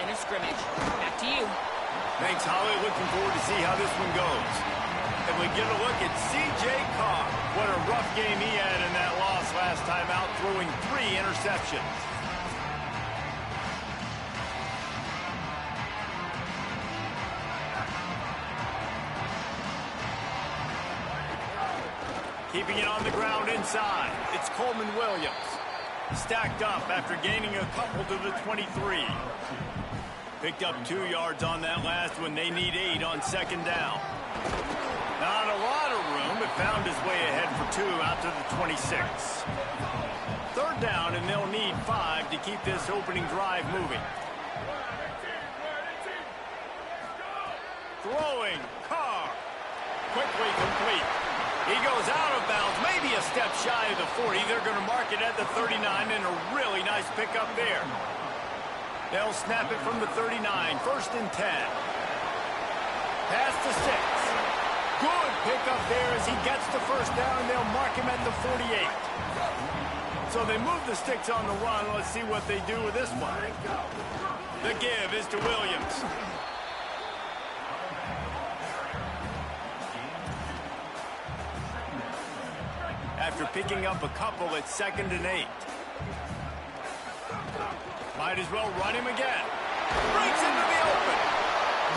line of scrimmage. Back to you. Thanks, Holly. Looking forward to see how this one goes. And we get a look at C.J. Carr. What a rough game he had in that loss last time out, throwing 3 interceptions. Keeping it on the ground inside. It's Coleman Williams. Stacked up after gaining a couple to the 23. Picked up 2 yards on that last one. They need 8 on second down. Not a lot of room, but found his way ahead for 2 out to the 26. Third down, and they'll need 5 to keep this opening drive moving. Throwing, Carr. Quickly complete. He goes out of bounds, maybe a step shy of the 40. They're going to mark it at the 39, and a really nice pickup there. They'll snap it from the 39, 1st and 10. Pass to 6. Good pickup there as he gets the first down, and they'll mark him at the 48. So they move the sticks on the run. Let's see what they do with this one. The give is to Williams. After picking up a couple at 2nd and 8. Might as well run him again. Breaks into the open.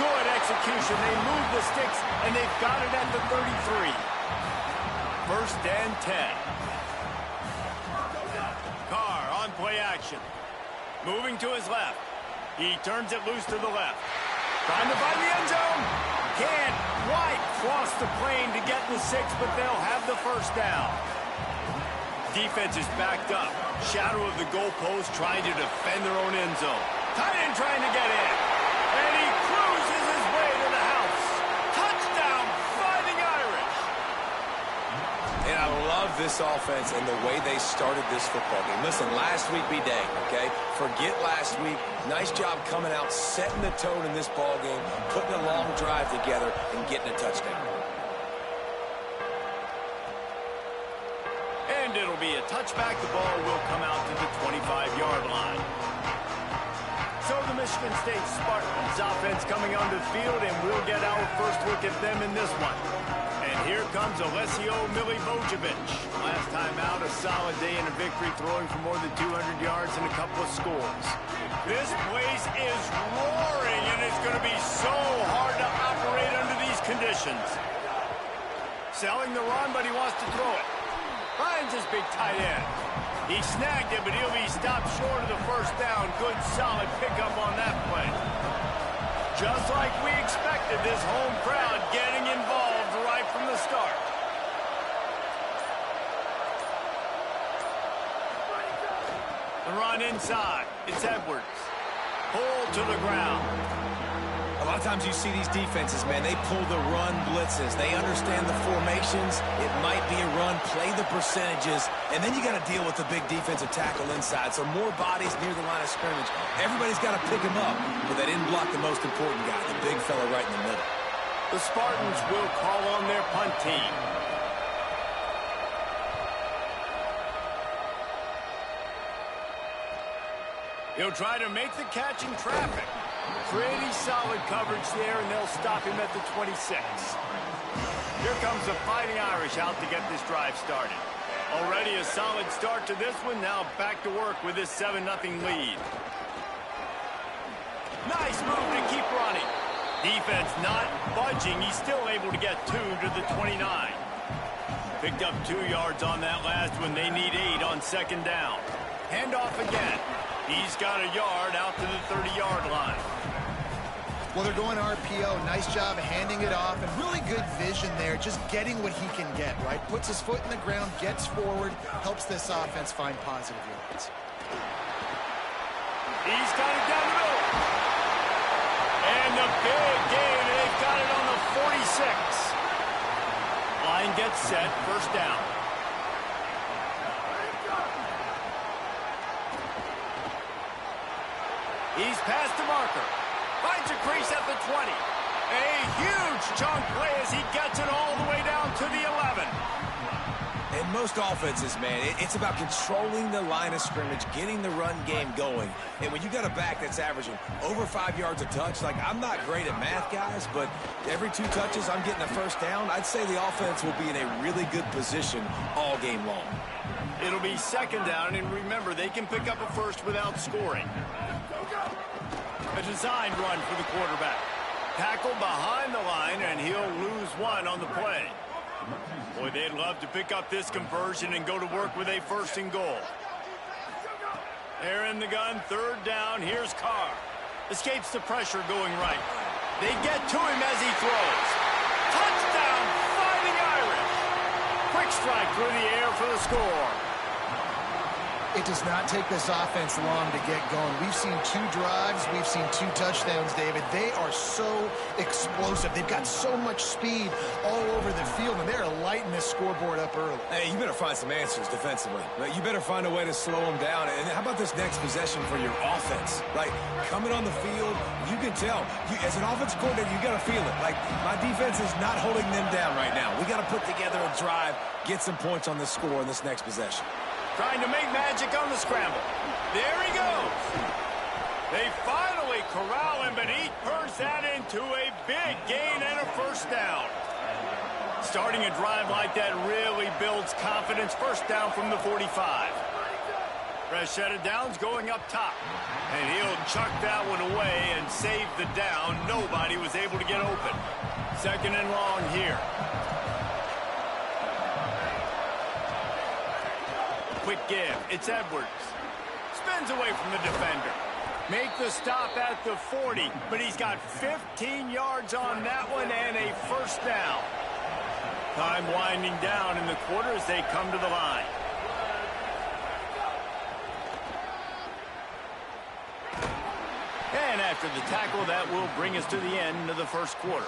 Good execution. They move the sticks, and they've got it at the 33. 1st and 10. Carr on play action. Moving to his left. He turns it loose to the left. Trying to find the end zone. Can't quite cross the plane to get the 6, but they'll have the first down. Defense is backed up. Shadow of the goalpost trying to defend their own end zone. Tight end trying to get in. And he cruises his way to the house. Touchdown, Fighting Irish. And I love this offense and the way they started this football game. Listen, last week be dang, okay? Forget last week. Nice job coming out, setting the tone in this ball game, putting a long drive together, and getting a touchdown. And it'll be a touchback. The ball will come out to the 25-yard line. So the Michigan State Spartans offense coming onto the field, and we'll get our first look at them in this one. And here comes Alessio Milivojevic. Last time out, a solid day in a victory, throwing for more than 200 yards and a couple of scores. This place is roaring, and it's going to be so hard to operate under these conditions. Selling the run, but he wants to throw it. Finds his big tight end. He snagged it, but he'll be stopped short of the first down. Good, solid pickup on that play. Just like we expected, this home crowd getting involved right from the start. The run inside. It's Edwards. Pulled to the ground. A lot of times you see these defenses, man, they pull the run blitzes. They understand the formations. It might be a run, play the percentages, and then you got to deal with the big defensive tackle inside. So more bodies near the line of scrimmage. Everybody's got to pick him up, but they didn't block the most important guy, the big fella right in the middle. The Spartans will call on their punt team. He'll try to make the catch in traffic. Pretty solid coverage there, and they'll stop him at the 26. Here comes the Fighting Irish out to get this drive started. Already a solid start to this one. Now back to work with this 7-0 lead. Nice move to keep running. Defense not budging. He's still able to get 2 to the 29. Picked up 2 yards on that last one. They need 8 on second down. Handoff again. He's got a yard out to the 30-yard line. Well, they're going RPO. Nice job handing it off, and really good vision there, just getting what he can get, right? Puts his foot in the ground, gets forward, helps this offense find positive yards. He's got it down the middle. And the big gain, they've got it on the 46. Line gets set, first down. He's past the marker. Finds a crease at the 20. A huge chunk play as he gets it all the way down to the 11. In most offenses, man, it's about controlling the line of scrimmage, getting the run game going. And when you got a back that's averaging over 5 yards a touch, like, I'm not great at math, guys, but every 2 touches I'm getting a first down, I'd say the offense will be in a really good position all game long. It'll be second down, and remember, they can pick up a first without scoring. A designed run for the quarterback. Tackle behind the line, and he'll lose 1 on the play. Boy, they'd love to pick up this conversion and go to work with a 1st and goal. They're in the gun, 3rd down. Here's Carr. Escapes the pressure going right. They get to him as he throws. Touchdown, Fighting Irish. Quick strike through the air for the score. It does not take this offense long to get going. We've seen 2 drives. We've seen 2 touchdowns, David. They are so explosive. They've got so much speed all over the field, and they're lighting this scoreboard up early. Hey, you better find some answers defensively. You better find a way to slow them down. And how about this next possession for your offense? Like, coming on the field, you can tell. As an offensive coordinator, you got to feel it. Like, my defense is not holding them down right now. We got to put together a drive, get some points on the score in this next possession. Trying to make magic on the scramble. There he goes. They finally corral him, but he turns that into a big gain and a 1st down. Starting a drive like that really builds confidence. 1st down from the 45. Fresh set of downs going up top. And he'll chuck that one away and save the down. Nobody was able to get open. 2nd and long here. Quick give. It's Edwards. Spins away from the defender. Make the stop at the 40, but he's got 15 yards on that one and a 1st down. Time winding down in the quarter as they come to the line. And after the tackle, that will bring us to the end of the 1st quarter.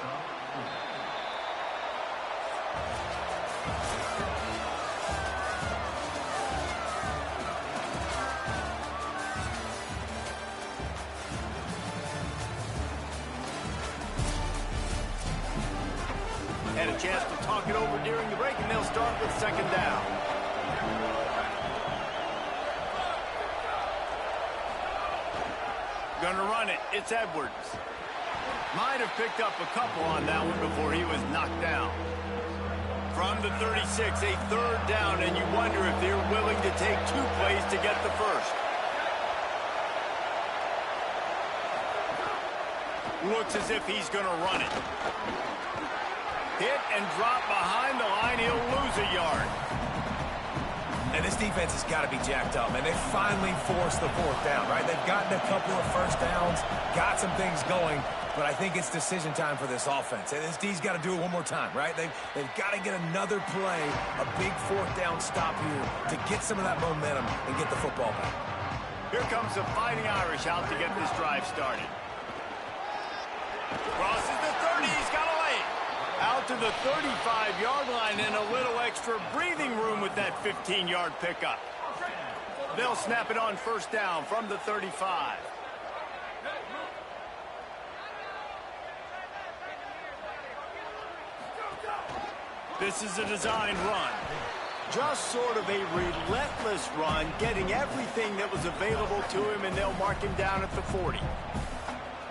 Had a chance to talk it over during the break, and they'll start with 2nd down. Gonna run it. It's Edwards. Might have picked up a couple on that one before he was knocked down. From the 36, a 3rd down, and you wonder if they're willing to take 2 plays to get the 1st. Looks as if he's gonna run it. Hit and drop behind the line. He'll lose a yard. And this defense has got to be jacked up, man. They finally forced the 4th down, right? They've gotten a couple of 1st downs, got some things going, but I think it's decision time for this offense. And this D's got to do it one more time, right? They've got to get another play, a big 4th down stop here to get some of that momentum and get the football back. Here comes the Fighting Irish out to get this drive started. Crosses the 30. He's got a lane. Out to the 35-yard line and a little extra breathing room with that 15-yard pickup. They'll snap it on 1st down from the 35. This is a designed run. Just sort of a relentless run, getting everything that was available to him, and they'll mark him down at the 40.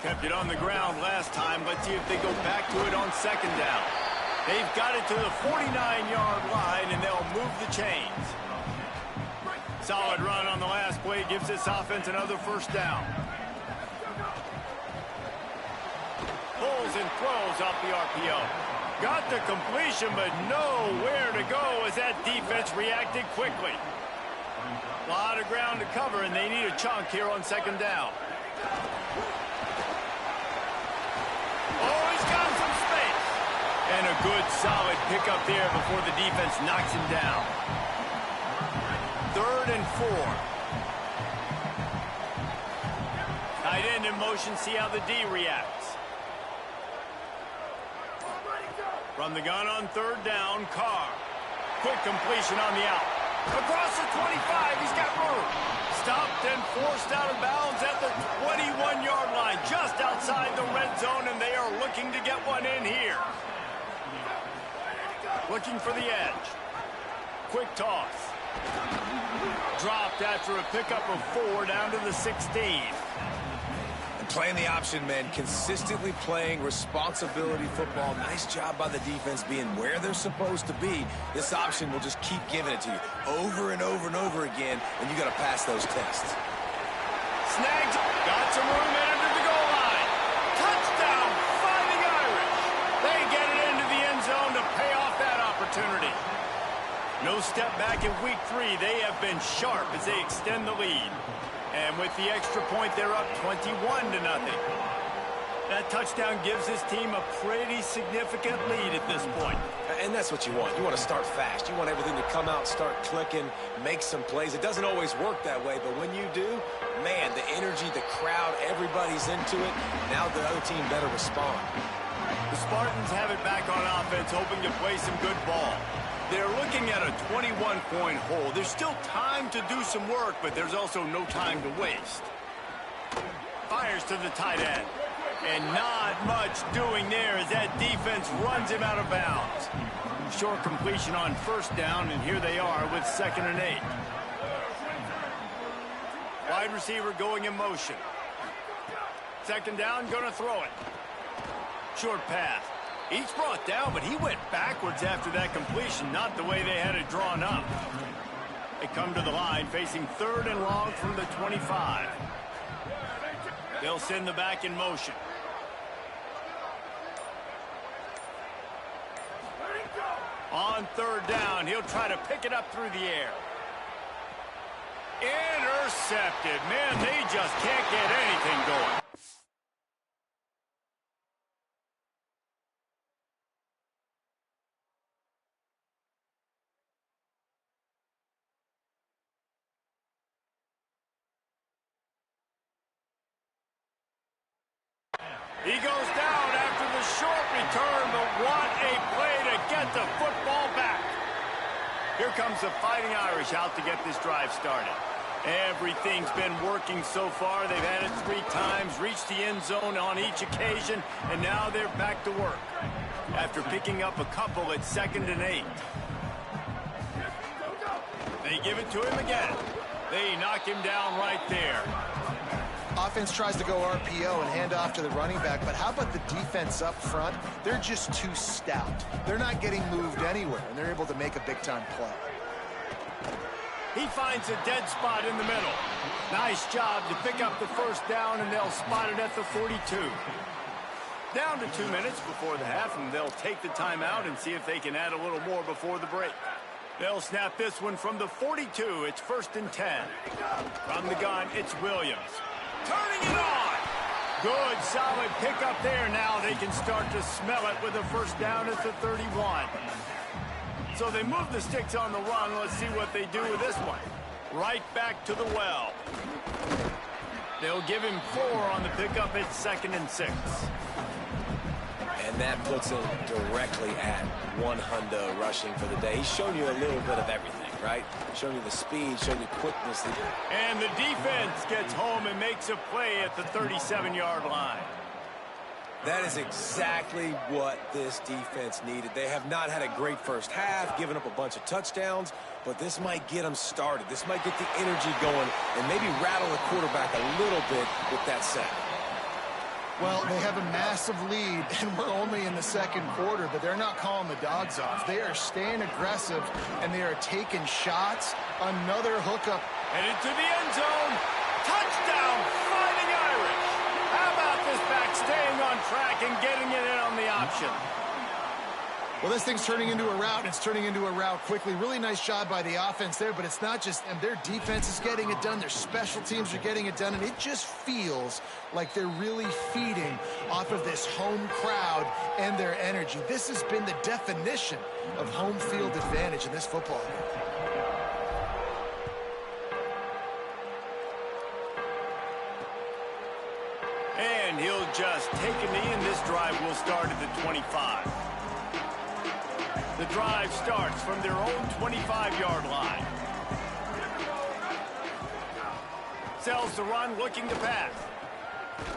Kept it on the ground last time. Let's see if they go back to it on 2nd down. They've got it to the 49-yard line, and they'll move the chains. Solid run on the last play gives this offense another 1st down. Pulls and throws off the RPO. Got the completion, but nowhere to go as that defense reacted quickly. A lot of ground to cover, and they need a chunk here on 2nd down. Oh, he's got some space. And a good, solid pickup there before the defense knocks him down. 3rd and 4. Tight end in motion, see how the D reacts. From the gun on 3rd down, Carr. Quick completion on the out. Across the 25, he's got room. Stopped and forced out of bounds at the 21-yard line, just outside the red zone, and they are looking to get one in here. Looking for the edge. quick toss. Dropped after a pickup of 4 down to the 16. And playing the option, man, consistently playing responsibility football. Nice job by the defense being where they're supposed to be. This option will just keep giving it to you over and over and over again, and you got to pass those tests. Snags, got some room in under the goal line. Touchdown, Fighting Irish. They get it into the end zone to pay off that opportunity. No step back in week 3. They have been sharp as they extend the lead. And with the extra point, they're up 21-0. That touchdown gives his team a pretty significant lead at this point. And that's what you want. You want to start fast. You want everything to come out, start clicking, make some plays. It doesn't always work that way, but when you do, man, the energy, the crowd, everybody's into it. Now the other team better respond. The Spartans have it back on offense, hoping to play some good ball. They're looking at a 21-point hole. There's still time to do some work, but there's also no time to waste. Fires to the tight end. And not much doing there as that defense runs him out of bounds. Short completion on first down, and here they are with 2nd and 8. Wide receiver going in motion. 2nd down, gonna throw it. Short pass. Each brought down, but he went backwards after that completion, not the way they had it drawn up. They come to the line, facing 3rd and long from the 25. They'll send the back in motion. On 3rd down, he'll try to pick it up through the air. Intercepted. Man, they just can't get anything going. He goes down after the short return, but what a play to get the football back. Here comes the Fighting Irish out to get this drive started. Everything's been working so far. They've had it 3 times, reached the end zone on each occasion, and now they're back to work. After picking up a couple at 2nd and 8. They give it to him again. They knock him down right there. Offense tries to go RPO and hand off to the running back, but how about the defense up front? They're just too stout. They're not getting moved anywhere, and they're able to make a big-time play. He finds a dead spot in the middle. Nice job to pick up the 1st down, and they'll spot it at the 42. Down to 2 minutes before the half, and they'll take the timeout and see if they can add a little more before the break. They'll snap this one from the 42. It's 1st and 10. From the gun, it's Williams. Turning it on. Good, solid pickup there. Now they can start to smell it with a 1st down at the 31. So they move the sticks on the run. Let's see what they do with this one. Right back to the well. They'll give him 4 on the pickup at 2nd and 6. And that puts him directly at 100 rushing for the day. He's shown you a little bit of everything, right? Shown you the speed, shown you quickness. And the defense gets home and makes a play at the 37-yard line. That is exactly what this defense needed. They have not had a great first half, given up a bunch of touchdowns, but this might get them started. This might get the energy going and maybe rattle the quarterback a little bit with that sack. Well, they have a massive lead, and we're only in the 2nd quarter, but they're not calling the dogs off. They are staying aggressive, and they are taking shots. Another hookup. Headed to the end zone. Touchdown, Fighting Irish. How about this back staying on track and getting it in on the option? Well, this thing's turning into a route, and it's turning into a route quickly. Really nice job by the offense there, but it's not just them. Their defense is getting it done. Their special teams are getting it done, and it just feels like they're really feeding off of this home crowd and their energy. This has been the definition of home field advantage in this football game. And he'll just take a knee, and this drive will start at the 25. The drive starts from their own 25-yard line. Sells the run, looking to pass.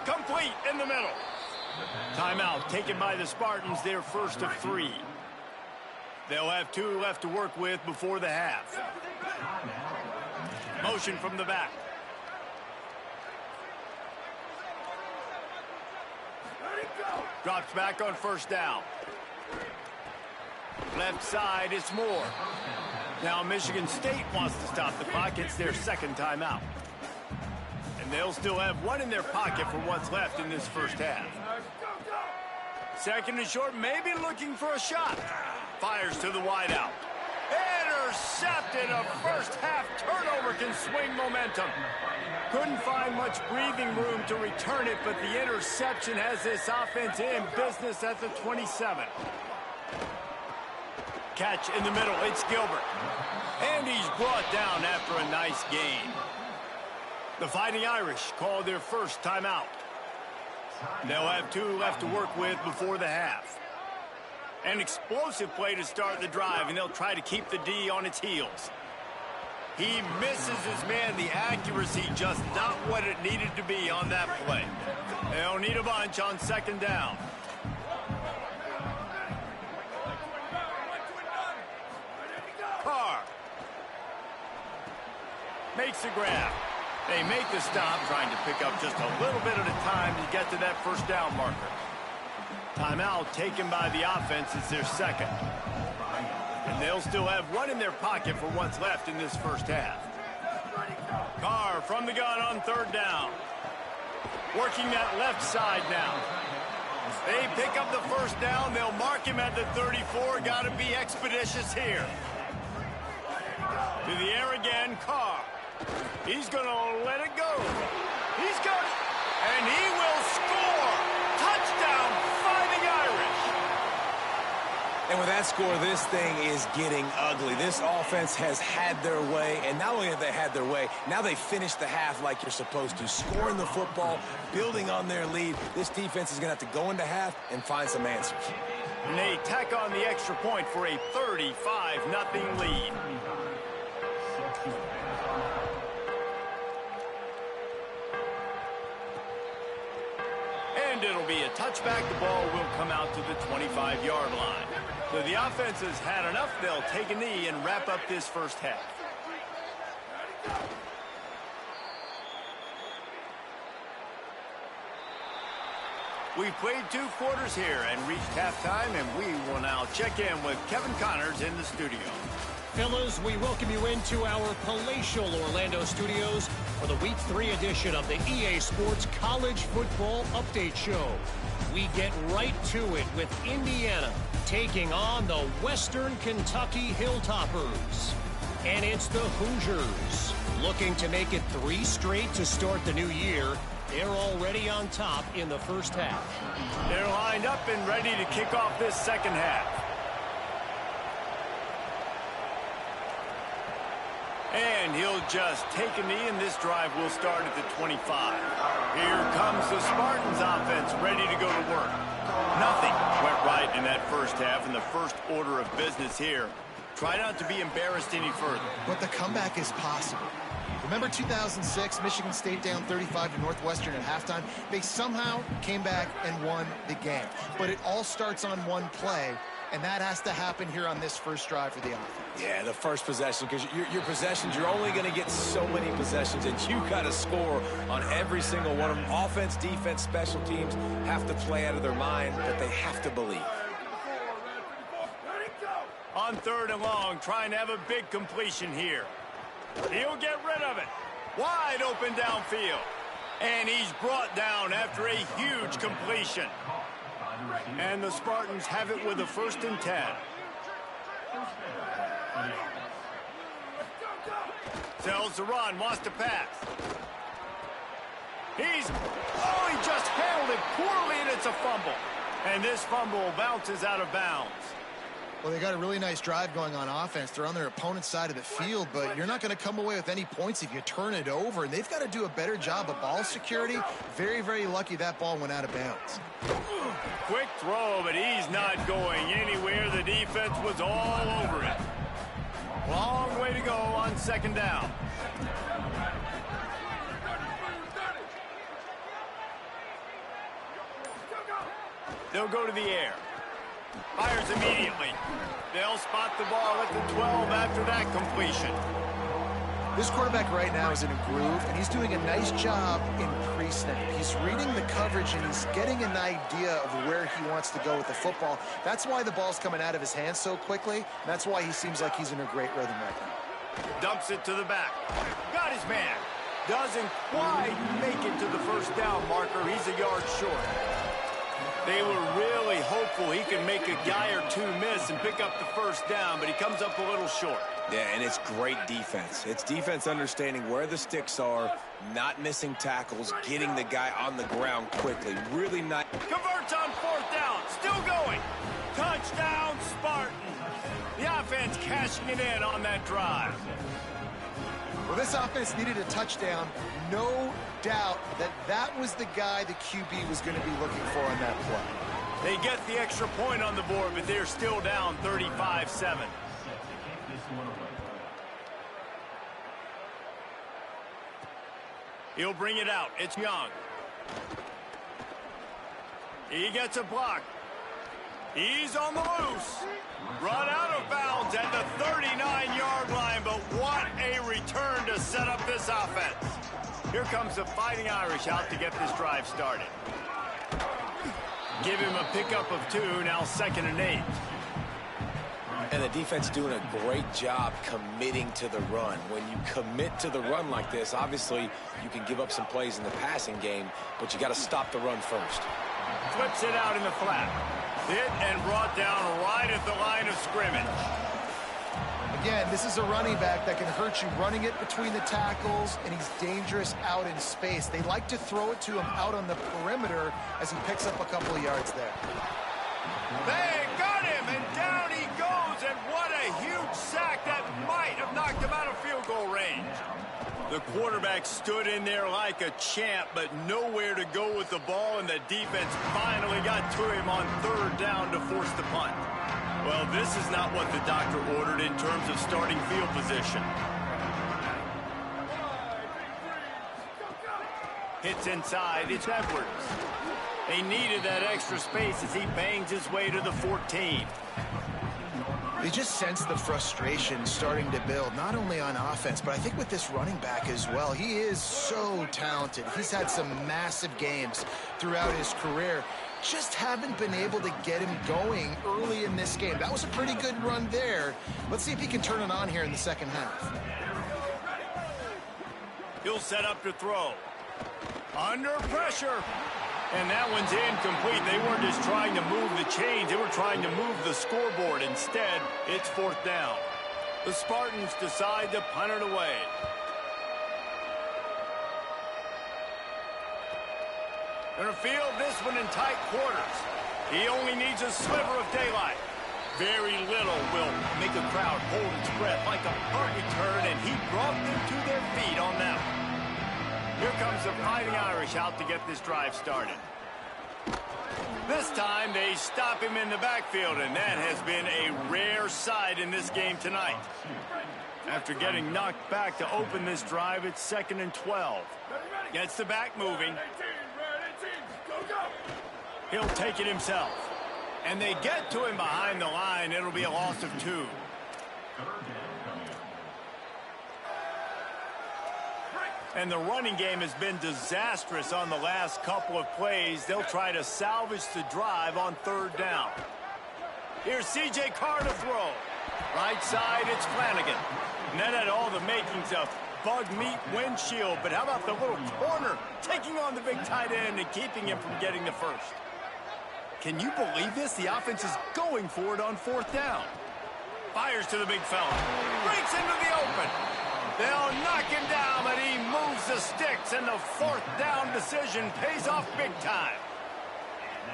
Complete in the middle. Timeout taken by the Spartans, their 1st of 3. They'll have 2 left to work with before the half. Motion from the back. Drops back on first down. Left side, it's Moore. Now Michigan State wants to stop the clock. It's their second timeout. And they'll still have 1 in their pocket for what's left in this first half. Second and short, maybe looking for a shot. Fires to the wideout. Intercepted. A first half turnover can swing momentum. Couldn't find much breathing room to return it, but the interception has this offense in business at the 27. Catch in the middle. It's Gilbert. And he's brought down after a nice gain. The Fighting Irish called their first timeout. They'll have 2 left to work with before the half. An explosive play to start the drive, and they'll try to keep the D on its heels. He misses his man. The accuracy just not what it needed to be on that play. They'll need a bunch on second down. Carr makes the grab. They make the stop, trying to pick up just a little bit at a time to get to that first down marker. Timeout taken by the offense. It's their second. And they'll still have 1 in their pocket for what's left in this first half. Carr from the gun on third down. Working that left side now. They pick up the first down. They'll mark him at the 34. Got to be expeditious here. To the air again, Carr. He's going to let it go. He's got it. And he will score. Touchdown, Fighting Irish. And with that score, this thing is getting ugly. This offense has had their way, and not only have they had their way, now they finished the half like you're supposed to, scoring the football, building on their lead. This defense is going to have to go into half and find some answers. And they tack on the extra point for a 35-0 lead. And it'll be a touchback. The ball will come out to the 25-yard line. So the offense has had enough. They'll take a knee and wrap up this first half. We played 2 quarters here and reached halftime, and we will now check in with Kevin Connors in the studio. Fellas, we welcome you into our palatial Orlando studios for the Week 3 edition of the EA Sports College Football Update Show. We get right to it with Indiana taking on the Western Kentucky Hilltoppers. And it's the Hoosiers looking to make it 3 straight to start the new year. They're already on top in the first half. They're lined up and ready to kick off this second half. And he'll just take a knee, and this drive will start at the 25. Here comes the Spartans offense ready to go to work. Nothing went right in that first half, and the first order of business here. Try not to be embarrassed any further. But the comeback is possible. Remember 2006, Michigan State down 35 to Northwestern at halftime? They somehow came back and won the game. But it all starts on one play, and that has to happen here on this first drive for the offense. Yeah, the first possession, because your possessions, you're only going to get so many possessions, and you got to score on every single one of them. Offense, defense, special teams have to play out of their mind, but they have to believe. On third and long, trying to have a big completion here. He'll get rid of it. Wide open downfield. And he's brought down after a huge completion. And the Spartans have it with a 1st and 10. Sells the run, wants to pass. He just handled it poorly, and it's a fumble. And this fumble bounces out of bounds. Well, they got a really nice drive going on offense. They're on their opponent's side of the field, but you're not going to come away with any points if you turn it over. And they've got to do a better job of ball security. Very, very lucky that ball went out of bounds. Quick throw, but he's not going anywhere. The defense was all over it. Long way to go on second down. They'll go to the air. Fires immediately. They'll spot the ball at the 12 after that completion. This quarterback right now is in a groove, and he's doing a nice job in pre-snap. He's reading the coverage, and he's getting an idea of where he wants to go with the football. That's why the ball's coming out of his hands so quickly, and that's why he seems like he's in a great rhythm right now. Dumps it to the back. Got his man. Doesn't quite make it to the first down marker. He's a yard short. They were really hopeful he could make a guy or two miss and pick up the first down, but he comes up a little short. Yeah, and it's great defense. It's defense understanding where the sticks are, not missing tackles, getting the guy on the ground quickly. Really nice. Converts on fourth down. Still going. Touchdown, Spartans. The offense cashing it in on that drive. Well, this offense needed a touchdown. No doubt that that was the guy the QB was going to be looking for on that play. They get the extra point on the board, but they're still down 35-7. He'll bring it out. It's Young. He gets a block. He's on the loose. Run out of bounds at the 39-yard line, but what a return to set up this offense. Here comes the Fighting Irish out to get this drive started. Give him a pickup of 2, now 2nd and 8. And the defense doing a great job committing to the run. When you commit to the run like this, obviously you can give up some plays in the passing game, but you got to stop the run first. Flips it out in the flat. Hit and brought down right at the line of scrimmage. Again, this is a running back that can hurt you running it between the tackles, and he's dangerous out in space. They like to throw it to him out on the perimeter as he picks up a couple of yards there. They got him, and down he goes, and what a huge sack that might have knocked him out of field goal range. The quarterback stood in there like a champ, but nowhere to go with the ball, and the defense finally got to him on 3rd down to force the punt. Well, this is not what the doctor ordered in terms of starting field position. Hits inside, it's Edwards. They needed that extra space as he bangs his way to the 14. They just sense the frustration starting to build, not only on offense, but I think with this running back as well. He is so talented. He's had some massive games throughout his career. Just haven't been able to get him going early in this game. That was a pretty good run there. Let's see if he can turn it on here in the second half. He'll set up to throw. Under pressure. And that one's incomplete. They weren't just trying to move the chains. They were trying to move the scoreboard. Instead, it's 4th down. The Spartans decide to punt it away. Gonna field this one in tight quarters. He only needs a sliver of daylight. Very little will make a crowd hold its breath like a punt return, and he brought them to their feet on that one. Here comes the Fighting Irish out to get this drive started. This time they stop him in the backfield, and that has been a rare sight in this game tonight. After getting knocked back to open this drive, it's 2nd and 12. Gets the back moving. He'll take it himself. And they get to him behind the line. It'll be a loss of 2. And the running game has been disastrous on the last couple of plays. They'll try to salvage the drive on 3rd down. Here's C.J. Carr to throw. Right side, it's Flanagan. And that had all the makings of bug meat windshield. But how about the little corner taking on the big tight end and keeping him from getting the first? Can you believe this? The offense is going for it on 4th down. Fires to the big fella. Breaks into the open. They'll knock him down, but he moves the sticks, and the 4th down decision pays off big time.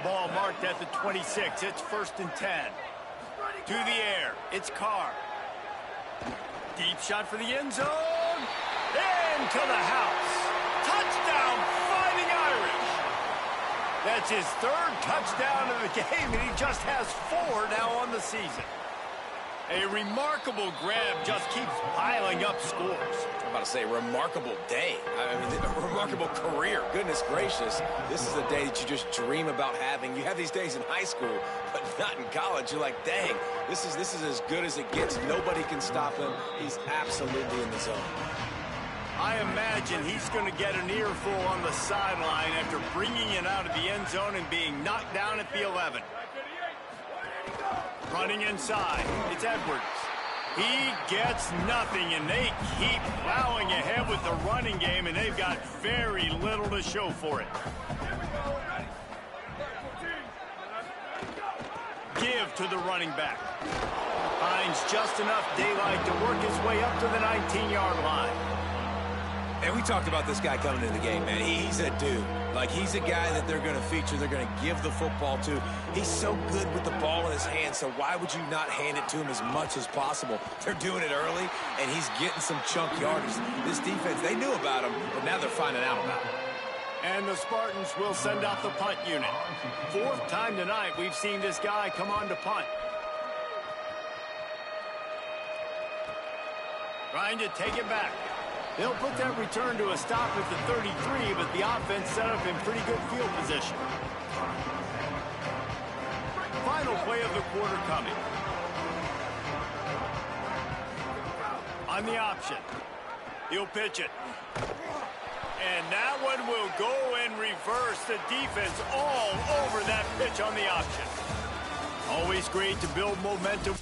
Ball marked at the 26. It's 1st and 10. To the air. It's Carr. Deep shot for the end zone. Into the house. Touchdown, Fighting Irish. That's his 3rd touchdown of the game, and he just has 4 now on the season. A remarkable grab just keeps piling up scores. I'm about to say remarkable day. I mean, a remarkable career. Goodness gracious. This is a day that you just dream about having. You have these days in high school, but not in college. You're like, dang, this is as good as it gets. Nobody can stop him. He's absolutely in the zone. I imagine he's going to get an earful on the sideline after bringing it out of the end zone and being knocked down at the 11. Running inside, it's Edwards. He gets nothing, and they keep plowing ahead with the running game, and they've got very little to show for it. Give to the running back. Finds just enough daylight to work his way up to the 19-yard line. And we talked about this guy coming into the game, man. He's a dude. Like, he's a guy that they're going to feature, they're going to give the football to. He's so good with the ball in his hands, so why would you not hand it to him as much as possible? They're doing it early, and he's getting some chunk yardage. This defense, they knew about him, but now they're finding out about him. And the Spartans will send out the punt unit. Fourth time tonight we've seen this guy come on to punt. Trying to take it back. They'll put that return to a stop at the 33, but the offense set up in pretty good field position. Final play of the quarter coming. On the option. He'll pitch it. And that one will go in reverse. The defense all over that pitch on the option. Always great to build momentum.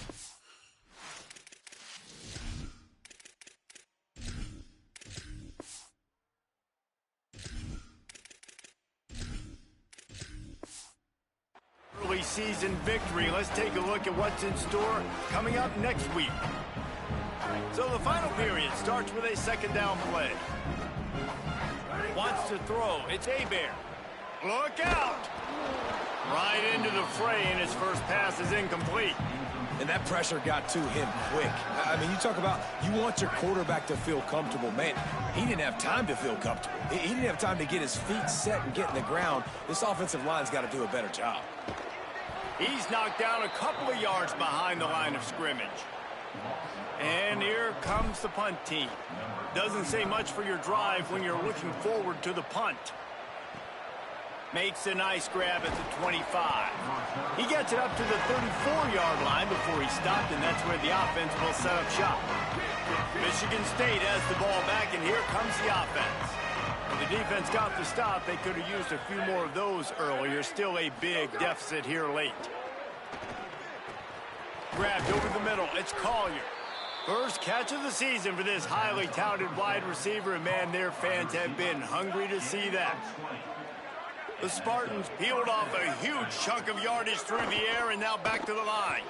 Early season victory. Let's take a look at what's in store coming up next week. So the final period starts with a second down play. Wants to throw. It's Hebert. Look out! Right into the fray, and his first pass is incomplete. And that pressure got to him quick. I mean, you talk about you want your quarterback to feel comfortable. Man, he didn't have time to feel comfortable. He didn't have time to get his feet set and get in the ground. This offensive line's got to do a better job. He's knocked down a couple of yards behind the line of scrimmage. And here comes the punt team. Doesn't say much for your drive when you're looking forward to the punt. Makes a nice grab at the 25. He gets it up to the 34-yard line before he stopped, and that's where the offense will set up shop. Michigan State has the ball back, and here comes the offense. When the defense got the stop, they could have used a few more of those earlier. Still a big deficit here late. Grabbed over the middle. It's Collier. First catch of the season for this highly touted wide receiver, and man, their fans have been hungry to see that. The Spartans peeled off a huge chunk of yardage through the air and now back to the line.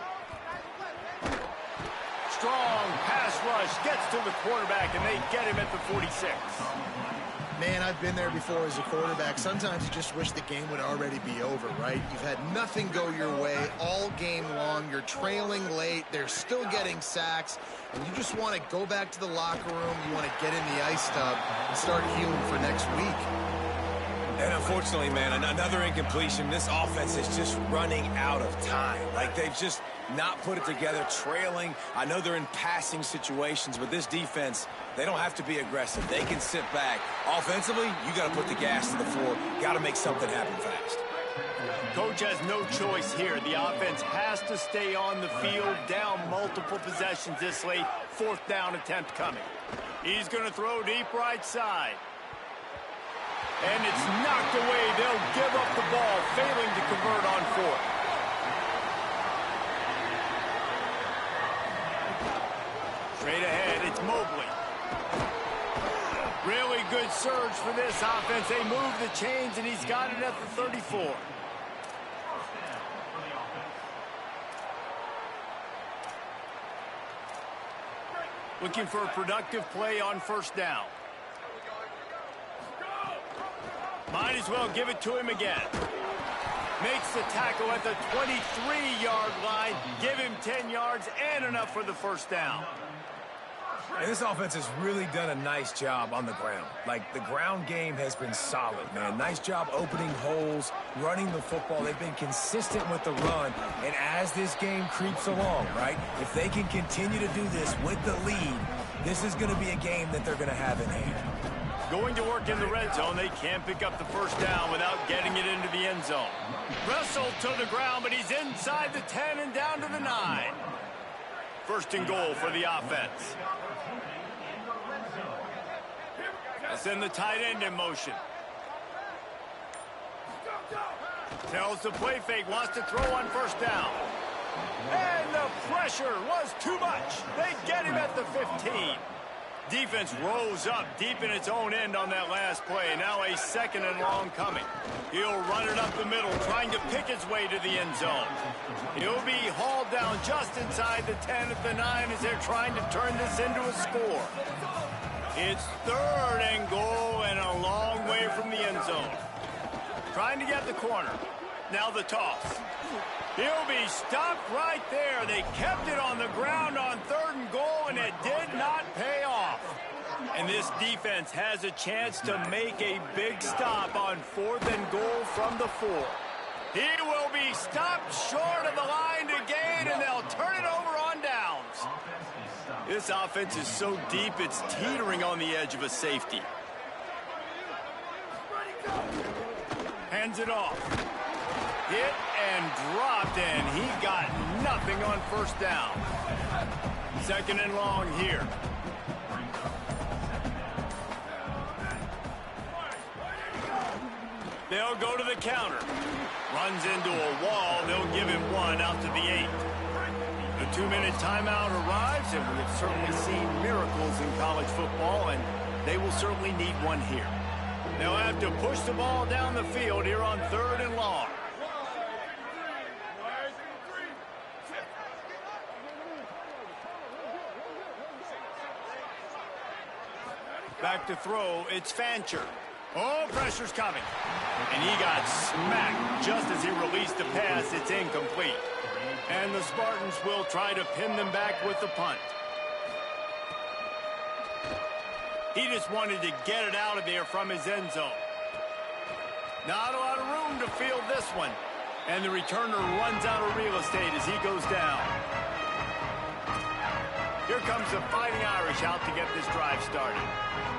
Strong pass rush gets to the quarterback, and they get him at the 46. Man, I've been there before as a quarterback. Sometimes you just wish the game would already be over, right? You've had nothing go your way all game long. You're trailing late. They're still getting sacks. And you just want to go back to the locker room. You want to get in the ice tub and start healing for next week. And unfortunately, man, another incompletion. This offense is just running out of time. Like, they've just not put it together, trailing. I know they're in passing situations, but this defense, they don't have to be aggressive. They can sit back. Offensively, you got to put the gas to the floor. Got to make something happen fast. Coach has no choice here. The offense has to stay on the field, down multiple possessions this late. Fourth down attempt coming. He's going to throw deep right side. And it's knocked away. They'll give up the ball, failing to convert on fourth. Straight ahead, it's Mobley. Really good surge for this offense. They move the chains, and he's got it at the 34. Looking for a productive play on first down. Might as well give it to him again. Makes the tackle at the 23-yard line. Give him 10 yards and enough for the first down. And this offense has really done a nice job on the ground. Like, the ground game has been solid, man. Nice job opening holes, running the football. They've been consistent with the run. And as this game creeps along, right, if they can continue to do this with the lead, this is going to be a game that they're going to have in hand. Going to work in the red zone, they can't pick up the first down without getting it into the end zone. Wrestled to the ground, but he's inside the 10 and down to the 9. First and goal for the offense. Send the tight end in motion. Tells the play fake, wants to throw on first down. And the pressure was too much. They get him at the 15. Defense rose up deep in its own end on that last play. Now a second and long coming. He'll run it up the middle, trying to pick his way to the end zone. He'll be hauled down just inside the 10 at the 9 as they're trying to turn this into a score. It's third and goal and a long way from the end zone. Trying to get the corner. Now the toss. He'll be stopped right there. They kept it on the ground on third and goal, and it did not pay off. And this defense has a chance to make a big stop on fourth and goal from the 4. He will be stopped short of the line to gain, and they'll turn it over on downs. This offense is so deep, it's teetering on the edge of a safety. Hands it off. Hit and dropped, and he got nothing on first down. Second and long here. They'll go to the counter. Runs into a wall. They'll give him one out to the 8. The 2-minute timeout arrives, and we've certainly seen miracles in college football, and they will certainly need one here. They'll have to push the ball down the field here on third and long. Back to throw, it's Fancher. Oh, pressure's coming. And he got smacked just as he released the pass. It's incomplete. And the Spartans will try to pin them back with the punt. He just wanted to get it out of there from his end zone. Not a lot of room to field this one. And the returner runs out of real estate as he goes down. Here comes the Fighting Irish out to get this drive started.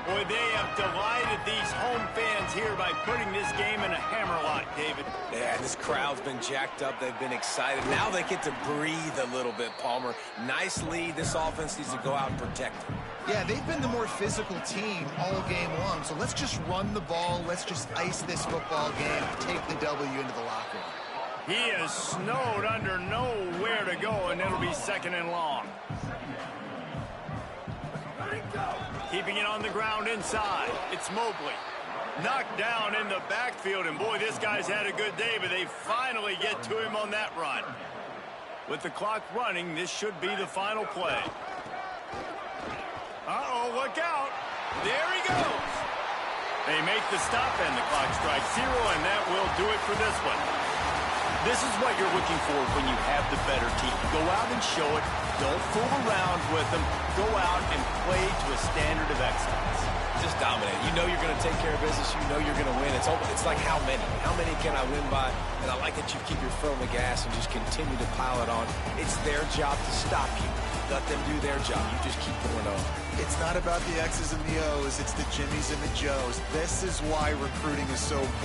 Boy, they have delighted these home fans here by putting this game in a hammerlock, David. Yeah, this crowd's been jacked up. They've been excited. Now they get to breathe a little bit, Palmer. Nice lead. This offense needs to go out and protect them. Yeah, they've been the more physical team all game long, so let's just run the ball. Let's just ice this football game, take the W into the locker room. He is snowed under nowhere to go, and it'll be second and long. Keeping it on the ground inside. It's Mobley. Knocked down in the backfield, and boy, this guy's had a good day, but they finally get to him on that run. With the clock running, this should be the final play. Uh-oh, look out. There he goes. They make the stop, and the clock strikes 0, and that will do it for this one. This is what you're looking for when you have the better team. Go out and show it. Don't fool around with them. Go out and play to a standard of excellence. Just dominate. You know you're going to take care of business. You know you're going to win. It's like how many? How many can I win by? And I like that you keep your foot on the gas and just continue to pile it on. It's their job to stop you. Let them do their job. You just keep going on. It's not about the X's and the O's. It's the Jimmies and the Joes. This is why recruiting is so important.